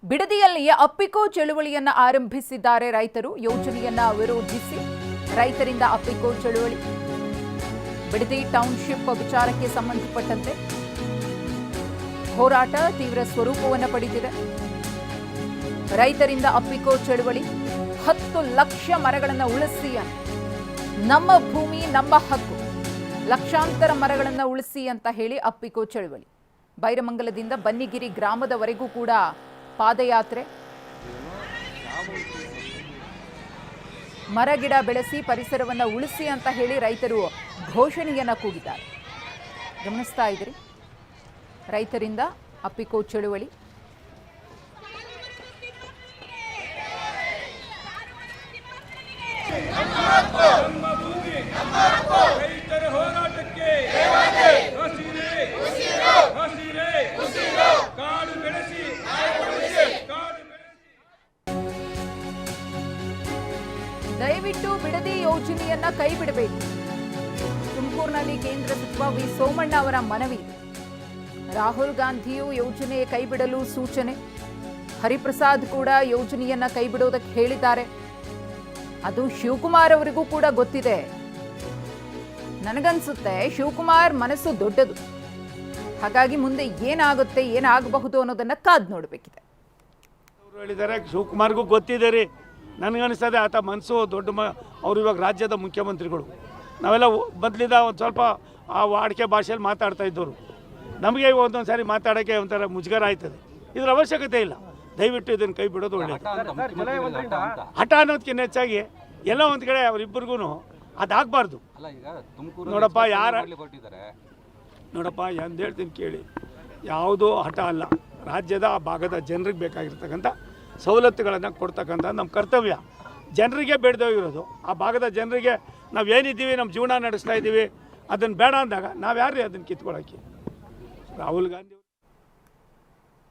ಬಿಡದಿಯಲ್ಲಿ ಅಪ್ಪಿಕೋ ಚಳುವಳಿಯನ್ನ ಆರಂಭಿಸಿದ್ದಾರೆ ರೈತರು. ಯೋಜನೆಯನ್ನ ವಿರೋಧಿಸಿ ರೈತರಿಂದ ಅಪ್ಪಿಕೋ ಚಳುವಳಿ. ಬಿಡದಿ ಟೌನ್ಶಿಪ್ ವಿಚಾರಕ್ಕೆ ಸಂಬಂಧಪಟ್ಟಂತೆ ಹೋರಾಟ ತೀವ್ರ ಸ್ವರೂಪವನ್ನು ಪಡೆದಿದೆ. ರೈತರಿಂದ ಅಪ್ಪಿಕೋ ಚಳುವಳಿ. 10 ಲಕ್ಷ ಮರಗಳನ್ನು ಉಳಿಸಿ, ನಮ್ಮ ಭೂಮಿ ನಮ್ಮ ಹಕ್ಕು, ಲಕ್ಷಾಂತರ ಮರಗಳನ್ನು ಉಳಿಸಿ ಅಂತ ಹೇಳಿ ಅಪ್ಪಿಕೋ ಚಳುವಳಿ. ಬೈರಮಂಗಲದಿಂದ ಬನ್ನಿಗಿರಿ ಗ್ರಾಮದವರೆಗೂ ಕೂಡ ಪಾದಯಾತ್ರೆ. ಮರಗಿಡ ಬೆಳೆಸಿ ಪರಿಸರವನ್ನು ಉಳಿಸಿ ಅಂತ ಹೇಳಿ ರೈತರು ಘೋಷಣೆಯನ್ನ ಕೂಗಿದ್ದಾರೆ. ಗಮನಿಸ್ತಾ ಇದ್ರಿ, ರೈತರಿಂದ ಅಪ್ಪಿಕೋ ಚಳುವಳಿ. ದಯವಿಟ್ಟು ಬಿಡದಿ ಯೋಜನೆಯನ್ನ ಕೈ ಬಿಡಬೇಕು. ತುಮಕೂರಿನಲ್ಲಿ ಕೇಂದ್ರ ಸಚಿವ ವಿ ಸೋಮಣ್ಣ ಅವರ ಮನವಿ. ರಾಹುಲ್ ಗಾಂಧಿಯು ಯೋಜನೆ ಕೈ ಬಿಡಲು ಸೂಚನೆ. ಹರಿಪ್ರಸಾದ್ ಕೂಡ ಯೋಜನೆಯನ್ನ ಕೈ ಬಿಡೋದಕ್ಕೆ ಹೇಳಿದ್ದಾರೆ. ಅದು ಶಿವಕುಮಾರ್ ಅವರಿಗೂ ಕೂಡ ಗೊತ್ತಿದೆ. ನನಗನ್ಸುತ್ತೆ ಶಿವಕುಮಾರ್ ಮನಸ್ಸು ದೊಡ್ಡದು. ಹಾಗಾಗಿ ಮುಂದೆ ಏನಾಗುತ್ತೆ, ಏನಾಗಬಹುದು ಅನ್ನೋದನ್ನ ಕಾದ್ ನೋಡಬೇಕಿದೆ. ಅವರು ಹೇಳಿದ್ದಾರೆ, ಶಿವಕುಮಾರ್ಗೂ ಗೊತ್ತಿದೆ ರೀ. ನನಗನ್ನಿಸ್ತದೆ ಆತ ಮನಸ್ಸು ದೊಡ್ಡ ಅವರು ಇವಾಗ ರಾಜ್ಯದ ಮುಖ್ಯಮಂತ್ರಿಗಳು. ನಾವೆಲ್ಲ ಮೊದಲಿಂದ ಒಂದು ಸ್ವಲ್ಪ ಆ ವಾಡಿಕೆ ಭಾಷೆಯಲ್ಲಿ ಮಾತಾಡ್ತಾ ಇದ್ದವರು. ನಮಗೆ ಒಂದೊಂದು ಸಾರಿ ಮಾತಾಡೋಕ್ಕೆ ಒಂಥರ ಮುಜುಗರ ಆಯ್ತದೆ. ಇದರ ಅವಶ್ಯಕತೆ ಇಲ್ಲ. ದಯವಿಟ್ಟು ಇದನ್ನು ಕೈ ಬಿಡೋದು ಒಳ್ಳೆಯದು. ಹಠ ಅನ್ನೋದಕ್ಕಿಂತ ಹೆಚ್ಚಾಗಿ ಎಲ್ಲ ಒಂದು ಕಡೆ ಅವರಿಬ್ಬರಿಗೂ ಅದಾಗಬಾರ್ದು. ನೋಡಪ್ಪ ನೋಡಪ್ಪ ಎಂದು ಹೇಳ್ತೀನಿ ಕೇಳಿ, ಯಾವುದೋ ಹಠ ಅಲ್ಲ. ರಾಜ್ಯದ ಆ ಭಾಗದ ಜನರಿಗೆ ಬೇಕಾಗಿರ್ತಕ್ಕಂಥ ಸವಲತ್ತುಗಳನ್ನು ಕೊಡ್ತಕ್ಕಂಥ ನಮ್ಮ ಕರ್ತವ್ಯ. ಜನರಿಗೆ ಬೇಡದೋಗಿರೋದು. ಆ ಭಾಗದ ಜನರಿಗೆ ನಾವು ಏನಿದ್ದೀವಿ, ನಮ್ಮ ಜೀವನ ನಡೆಸ್ತಾ ಇದ್ದೀವಿ, ಅದನ್ನು ಬೇಡ ಅಂದಾಗ ನಾವು ಯಾರು ಅದನ್ನು ಕಿತ್ಕೊಳ್ಳೋಕ್ಕೆ? ರಾಹುಲ್ ಗಾಂಧಿ